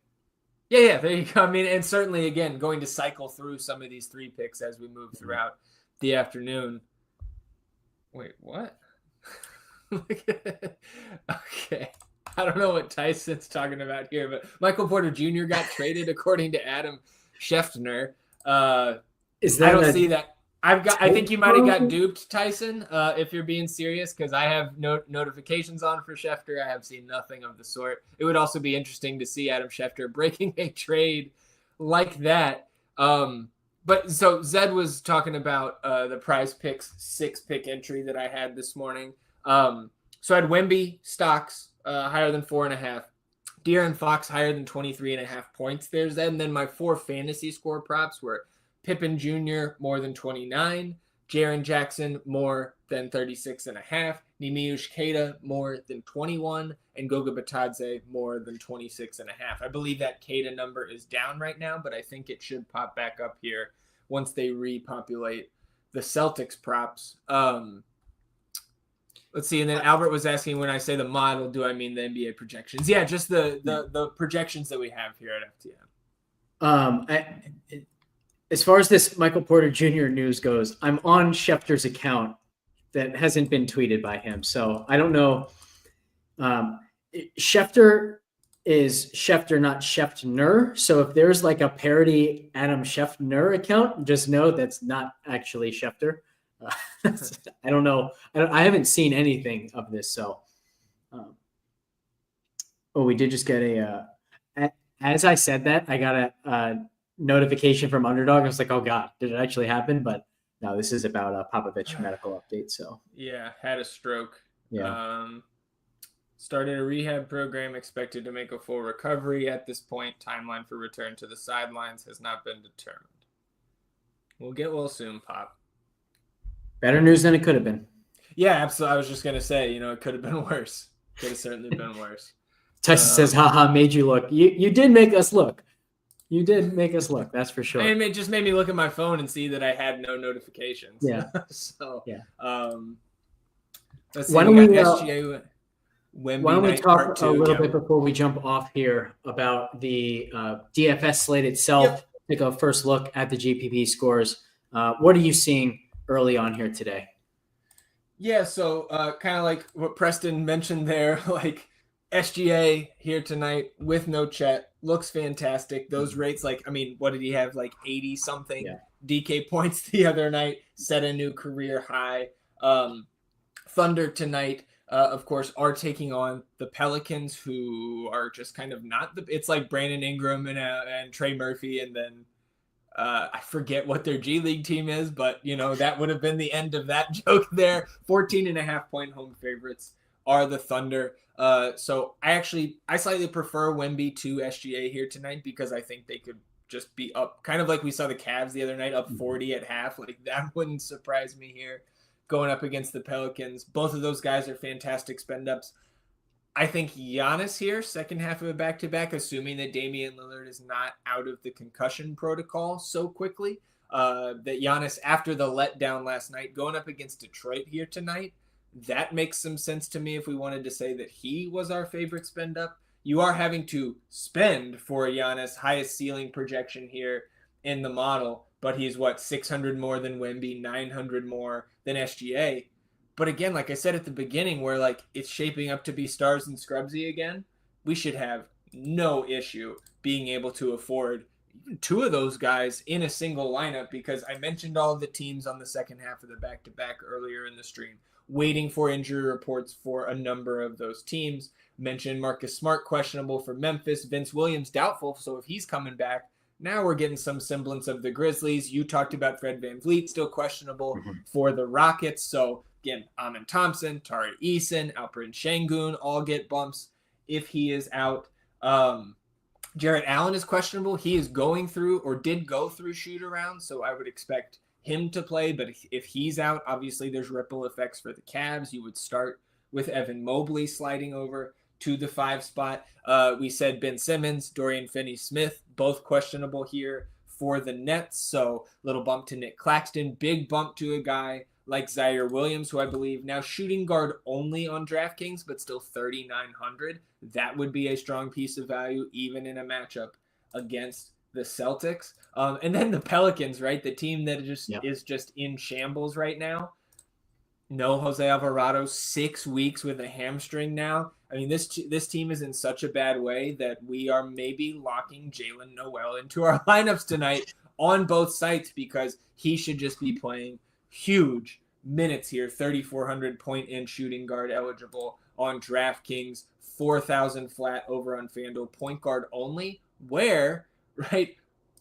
Yeah, there you go. I mean, and certainly again going to cycle through some of these 3 picks as we move throughout the afternoon. Wait, what? Okay. I don't know what Tyson's talking about here, but Michael Porter Jr. got traded according to Adam Schefter. Is that I don't see that. I think you might have got duped, Tyson, if you're being serious, because I have notifications on for Schefter. I have seen nothing of the sort. It would also be interesting to see Adam Schefter breaking a trade like that. But so Zed was talking about the Prize Picks 6-pick entry that I had this morning. So I had Wemby stocks higher than 4.5. De'Aaron Fox higher than 23.5 points. There's that. And then my 4 fantasy score props were Pippen Jr. more than 29, Jaren Jackson more than 36.5, Nemiush Keita more than 21, and Goga Batadze more than 26.5. I believe that Keita number is down right now, but I think it should pop back up here once they repopulate the Celtics props. Let's see. And then Albert was asking, when I say the model, do I mean the NBA projections? Yeah, just the projections that we have here at FTN. As far as this Michael Porter Jr. news goes, I'm on Schefter's account that hasn't been tweeted by him. So I don't know. Schefter is Schefter, not Scheftner. So if there's like a parody Adam Scheftner account, just know that's not actually Schefter. I don't know. I haven't seen anything of this. So, we did just get as I said that, I got a notification from Underdog. I was like, oh God, did it actually happen? But no, this is about a Popovich medical update. So yeah, had a stroke. Yeah. Started a rehab program, expected to make a full recovery. At this point, timeline for return to the sidelines has not been determined. We'll get well soon, Pop. Better news than it could have been. Yeah, absolutely. I was just going to say, it could have been worse. Could have certainly been worse. Texas says, haha, made you look. You did make us look. You did make us look. That's for sure. And it just made me look at my phone and see that I had no notifications. Yeah. So, yeah. Let's see. Why don't we talk a little bit before we jump off here about the DFS slate itself? Yep. Take a first look at the GPP scores. What are you seeing early on here today? Yeah, so kind of like what Preston mentioned there, like SGA here tonight with no Chet looks fantastic. Those rates, what did he have? Like 80 something DK points the other night, set a new career high. Thunder tonight, of course, are taking on the Pelicans, who are just kind of not it's like Brandon Ingram and Trey Murphy, and then I forget what their G League team is, but that would have been the end of that joke there. 14.5 point home favorites are the Thunder. So I slightly prefer Wemby to SGA here tonight, because I think they could just be up, kind of like we saw the Cavs the other night, up 40 at half. Like, that wouldn't surprise me here going up against the Pelicans. Both of those guys are fantastic spend ups. I think Giannis here, second half of a back-to-back, assuming that Damian Lillard is not out of the concussion protocol so quickly, that Giannis, after the letdown last night, going up against Detroit here tonight, that makes some sense to me if we wanted to say that he was our favorite spend-up. You are having to spend for Giannis, highest ceiling projection here in the model, but he's 600 more than Wemby, 900 more than SGA. But again, like I said at the beginning, where it's shaping up to be stars and scrubsy again, we should have no issue being able to afford even 2 of those guys in a single lineup, because I mentioned all of the teams on the second half of the back-to-back earlier in the stream, waiting for injury reports for a number of those teams. Mentioned Marcus Smart questionable for Memphis, Vince Williams doubtful, so if he's coming back, now we're getting some semblance of the Grizzlies. You talked about Fred VanVleet, still questionable for the Rockets, so again, Amin Thompson, Tari Eason, Alperen Şengün all get bumps if he is out. Jarrett Allen is questionable. He is going through, or did go through, shoot-around, so I would expect him to play. But if he's out, obviously there's ripple effects for the Cavs. You would start with Evan Mobley sliding over to the 5 spot. We said Ben Simmons, Dorian Finney-Smith, both questionable here for the Nets. So little bump to Nick Claxton, big bump to a guy like Zaire Williams, who I believe now shooting guard only on DraftKings, but still 3,900. That would be a strong piece of value, even in a matchup against the Celtics. And then the Pelicans, right? The team that is just in shambles right now. No Jose Alvarado, 6 weeks with a hamstring now. I mean, this team is in such a bad way that we are maybe locking Jalen Noel into our lineups tonight on both sites, because he should just be playing huge minutes here. 3,400 point in shooting guard eligible on DraftKings, 4,000 flat over on FanDuel, point guard only, where, right,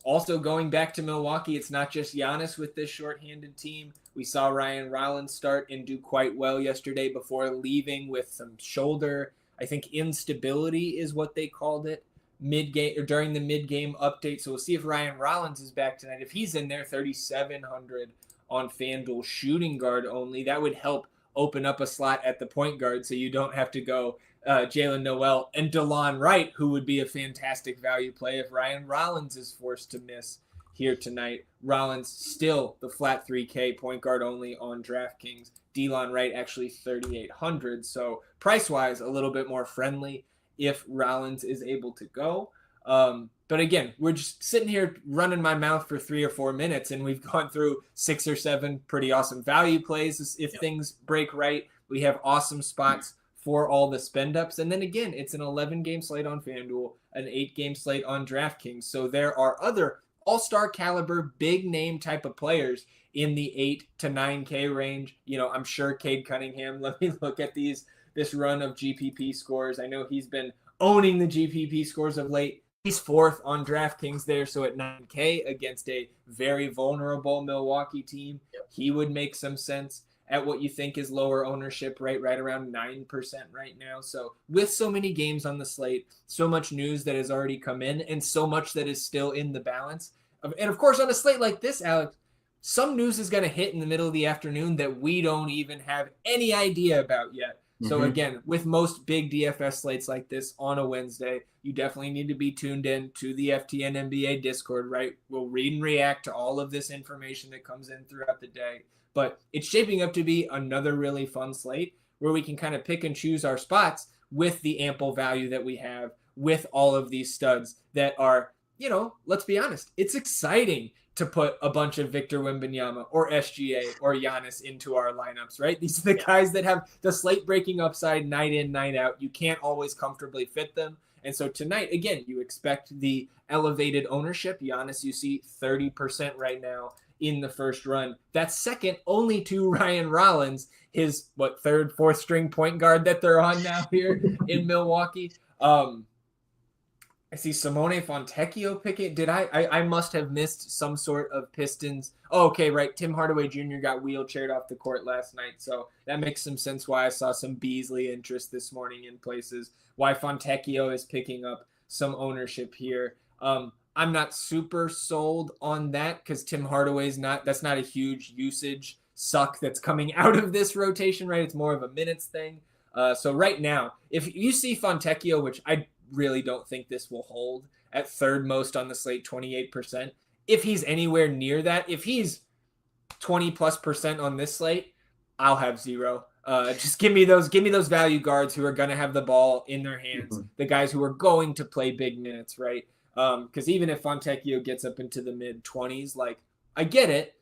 Also going back to Milwaukee, it's not just Giannis with this shorthanded team. We saw Ryan Rollins start and do quite well yesterday before leaving with some shoulder, I think instability is what they called it, mid-game or during the mid-game update. So we'll see if Ryan Rollins is back tonight. If he's in there, 3,700 on FanDuel shooting guard only. That would help open up a slot at the point guard so you don't have to go Jalen Noel and DeLon Wright, who would be a fantastic value play if Ryan Rollins is forced to miss here tonight. Rollins still the flat 3K point guard only on DraftKings. DeLon Wright actually 3,800. So price-wise, a little bit more friendly if Rollins is able to go. But again, we're just sitting here running my mouth for 3 or 4 minutes, and we've gone through 6 or 7 pretty awesome value plays. If things break right, we have awesome spots for all the spend ups. And then again, it's an 11-game slate on FanDuel, an 8-game slate on DraftKings. So there are other all-star caliber, big name type of players in the 8 to 9K range. You know, I'm sure Cade Cunningham, let me look at this run of GPP scores. I know he's been owning the GPP scores of late. He's 4th on DraftKings there, so at 9K against a very vulnerable Milwaukee team, he would make some sense at what you think is lower ownership rate, right around 9% right now. So with so many games on the slate, so much news that has already come in, and so much that is still in the balance. And of course, on a slate like this, Alex, some news is going to hit in the middle of the afternoon that we don't even have any idea about yet. So again, with most big DFS slates like this on a Wednesday, you definitely need to be tuned in to the FTN NBA Discord, right? We'll read and react to all of this information that comes in throughout the day. But it's shaping up to be another really fun slate where we can kind of pick and choose our spots with the ample value that we have with all of these studs that are, you know, let's be honest, it's exciting to put a bunch of Victor Wembanyama or SGA or Giannis into our lineups, right? These are the guys that have the slate breaking upside night in, night out. You can't always comfortably fit them. And so tonight, again, you expect the elevated ownership. Giannis, you see 30% right now in the first run. That's second only to Ryan Rollins, his, 3rd, 4th string point guard that they're on now here in Milwaukee. I see Simone Fontecchio picking. I must have missed some sort of Pistons. Oh, okay, right. Tim Hardaway Jr. got wheelchaired off the court last night. So that makes some sense why I saw some Beasley interest this morning in places. Why Fontecchio is picking up some ownership here. I'm not super sold on that because Tim Hardaway's that's not a huge usage suck that's coming out of this rotation, right? It's more of a minutes thing. So right now, if you see Fontecchio, which I really don't think this will hold, at 3rd most on the slate, 28%. If he's anywhere near that, if he's 20+% on this slate, I'll have 0. Just give me those value guards who are going to have the ball in their hands, the guys who are going to play big minutes, right? Because even if Fontecchio gets up into the mid-20s, like, I get it.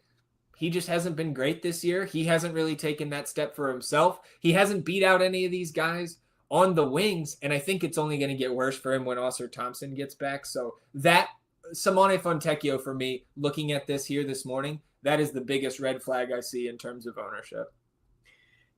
He just hasn't been great this year. He hasn't really taken that step for himself. He hasn't beat out any of these guys on the wings, and I think it's only going to get worse for him when Oscar Thompson gets back. So that Simone Fontecchio, for me, looking at this here this morning, that is the biggest red flag I see in terms of ownership.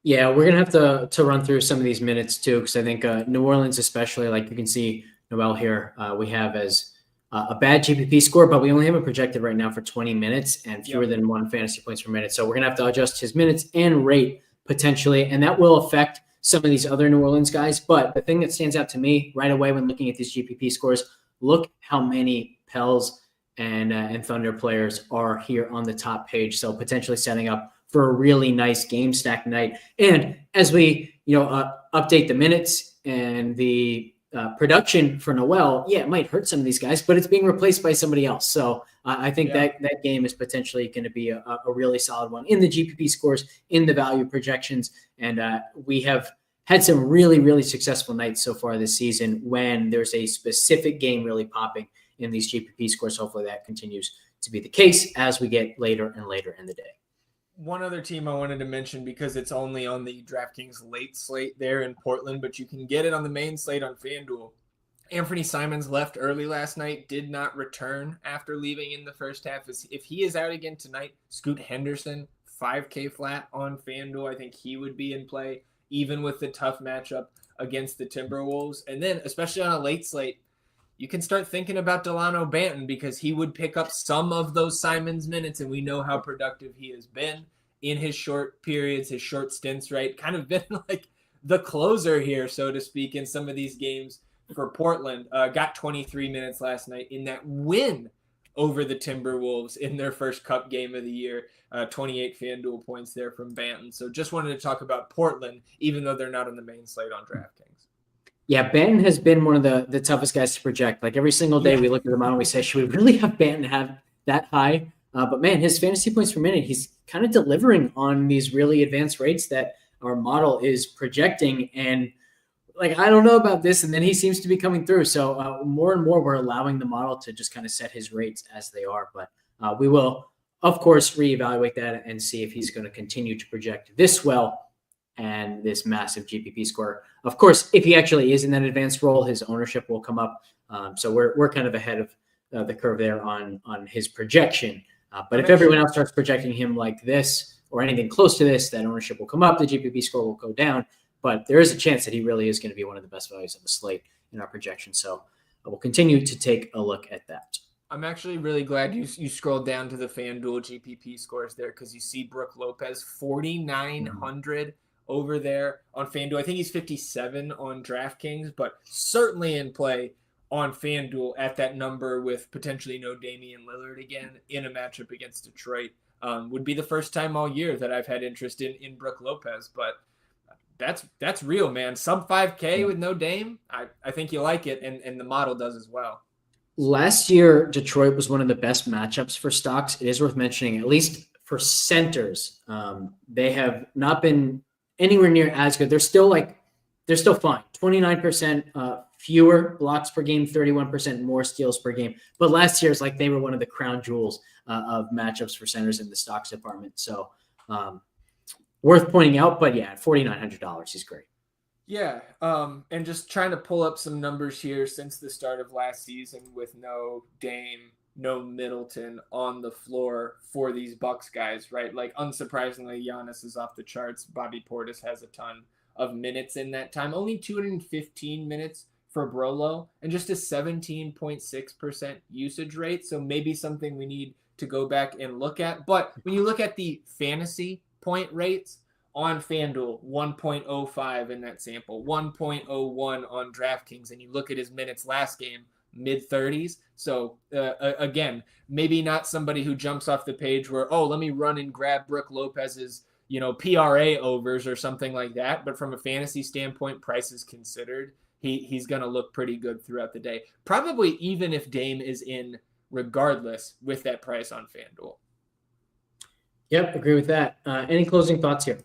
Yeah, we're going to have to run through some of these minutes too, because I think New Orleans especially, like you can see Noel here, we have as a bad GPP score, but we only have it projected right now for 20 minutes and fewer than 1 fantasy points per minute. So we're going to have to adjust his minutes and rate potentially, and that will affect some of these other New Orleans guys. But the thing that stands out to me right away when looking at these GPP scores, look how many Pels and Thunder players are here on the top page. So potentially setting up for a really nice game stack night. And as we, update the minutes and the production for Noel, it might hurt some of these guys, but it's being replaced by somebody else. So I think that game is potentially going to be a really solid one in the GPP scores, in the value projections. And we have had some really, really successful nights so far this season when there's a specific game really popping in these GPP scores. Hopefully that continues to be the case as we get later and later in the day. One other team I wanted to mention, because it's only on the DraftKings late slate there in Portland, but you can get it on the main slate on FanDuel. Anthony Simons left early last night, did not return after leaving in the first half. If he is out again tonight, Scoot Henderson, 5K flat on FanDuel. I think he would be in play, even with the tough matchup against the Timberwolves. And then, especially on a late slate, you can start thinking about Delano Banton, because he would pick up some of those Simons minutes, and we know how productive he has been in his short periods, his short stints, right? Kind of been like the closer here, so to speak, in some of these games for Portland. Got 23 minutes last night in that win over the Timberwolves in their first Cup game of the year. 28 FanDuel points there from Banton. So just wanted to talk about Portland, even though they're not on the main slate on DraftKings. Yeah, Banton has been one of the toughest guys to project. Like every single day we look at the model and we say, should we really have Banton have that high? But man, his fantasy points per minute, he's kind of delivering on these really advanced rates that our model is projecting. And like, I don't know about this. And then he seems to be coming through. So more and more, we're allowing the model to just kind of set his rates as they are. But we will, of course, reevaluate that and see if he's going to continue to project this well and this massive GPP score. Of course, if he actually is in that advanced role, his ownership will come up. So we're kind of ahead of the curve there on his projection. But if everyone else starts projecting him like this or anything close to this, that ownership will come up, the GPP score will go down. But there is a chance that he really is going to be one of the best values on the slate in our projection. So we'll continue to take a look at that. I'm actually really glad you scrolled down to the FanDuel GPP scores there, because you see Brook Lopez 4,900 over there on FanDuel. I think he's 57 on DraftKings, but certainly in play on FanDuel at that number with potentially no Damian Lillard again in a matchup against Detroit. Would be the first time all year that I've had interest in Brook Lopez, but that's real, man. Sub 5K with no Dame. I think you like it, and the model does as well. Last year, Detroit was one of the best matchups for stocks. It is worth mentioning, at least for centers, they have not been anywhere near as good. They're still fine. 29% fewer blocks per game, 31% more steals per game. But last year's like they were one of the crown jewels of matchups for centers in the stocks department. So worth pointing out. But yeah, at $4,900, he's great. Yeah, and just trying to pull up some numbers here since the start of last season with no Dame, no Middleton on the floor for these Bucks guys, right? Like, unsurprisingly, Giannis is off the charts. Bobby Portis has a ton of minutes in that time. Only 215 minutes for Brolo and just a 17.6% usage rate. So maybe something we need to go back and look at. But when you look at the fantasy point rates, on FanDuel, 1.05 in that sample, 1.01 on DraftKings, and you look at his minutes last game, mid-30s. So, again, maybe not somebody who jumps off the page where, let me run and grab Brook Lopez's, PRA overs or something like that. But from a fantasy standpoint, prices considered, he's going to look pretty good throughout the day. Probably even if Dame is in regardless with that price on FanDuel. Yep, agree with that. Any closing thoughts here?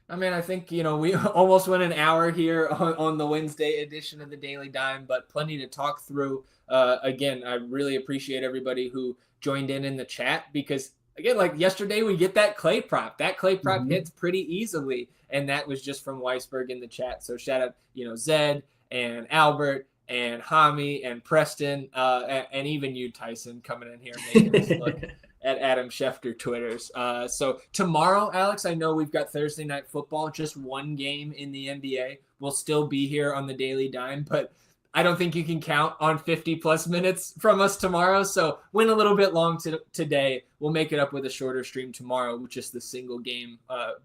I mean, I think, we almost went an hour here on the Wednesday edition of the Daily Dime, but plenty to talk through. Again, I really appreciate everybody who joined in the chat because, again, like yesterday, we get that clay prop. That clay prop hits pretty easily, and that was just from Weisberg in the chat. So shout out, Zed and Albert and Hami and Preston and even you, Tyson, coming in here making us look at Adam Schefter Twitters. So tomorrow, Alex, I know we've got Thursday Night Football, just one game in the NBA. We'll still be here on the Daily Dime, but I don't think you can count on 50-plus minutes from us tomorrow. So went a little bit long today. We'll make it up with a shorter stream tomorrow with just the single game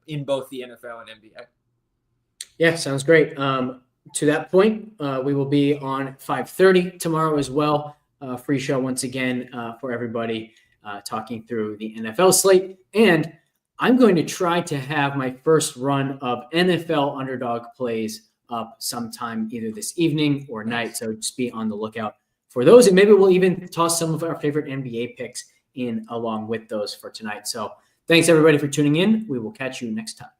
in both the NFL and NBA. Yeah, sounds great. To that point, we will be on 5:30 tomorrow as well. Free show once again for everybody. Talking through the NFL slate. And I'm going to try to have my first run of NFL underdog plays up sometime either this evening or night. So just be on the lookout for those. And maybe we'll even toss some of our favorite NBA picks in along with those for tonight. So thanks everybody for tuning in. We will catch you next time.